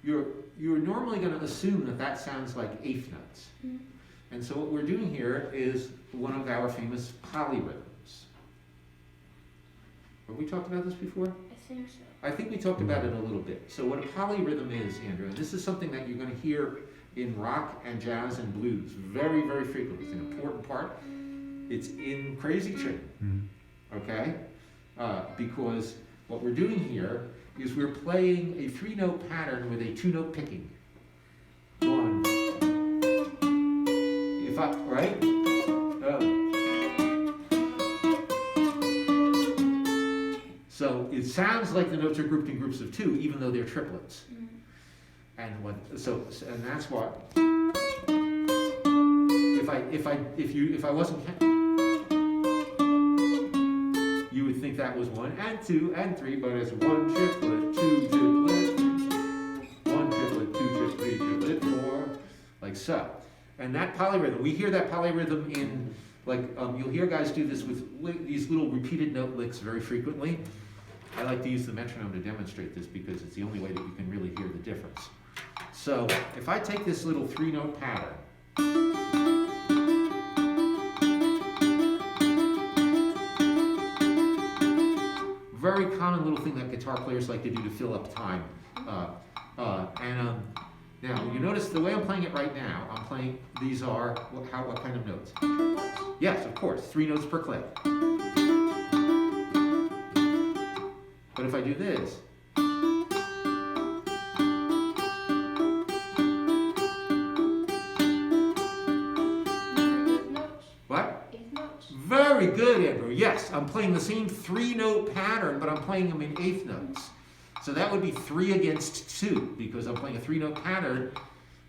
you're normally going to assume that that sounds like eighth notes. And so what we're doing here is one of our famous polyrhythms. Have we talked about this before? I think so. I think we talked about it a little bit. So what a polyrhythm is, Andrew, and this is something that you're going to hear in rock and jazz and blues very, very frequently. It's an important part. It's in Crazy Train, okay? Because what we're doing here is we're playing a three-note pattern with a two-note picking. One. If I, right? So it sounds like the notes are grouped in groups of two, even though they're triplets. And that's what. If I wasn't, you would think that was 1 and 2 and 3, but it's 1 triplet, 2 triplet, 1 triplet, 2 triplet, 3 triplet, 4, like so. And that polyrhythm, we hear that polyrhythm in, like, you'll hear guys do this with these little repeated note licks very frequently. I like to use the metronome to demonstrate this because it's the only way that you can really hear the difference. So if I take this little three-note pattern, very common little thing that guitar players like to do to fill up time. Now you notice the way I'm playing it right now, I'm playing, these are, what kind of notes? Yes, of course, 3 notes per click. But if I do this, what? Very good, Andrew. Yes, I'm playing the same 3-note pattern, but I'm playing them in eighth notes. So that would be 3 against 2, because I'm playing a 3-note pattern,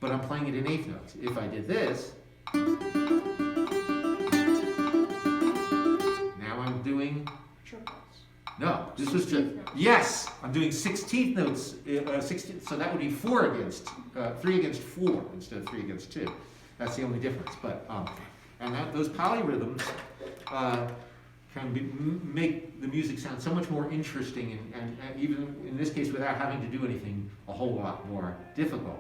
but I'm playing it in eighth notes. If I did this, now I'm doing... No, this was just, yes, I'm doing 16th notes, 16th, so that would be 3 against 4 instead of 3 against 2. That's the only difference. But those polyrhythms can make the music sound so much more interesting and even in this case without having to do anything a whole lot more difficult.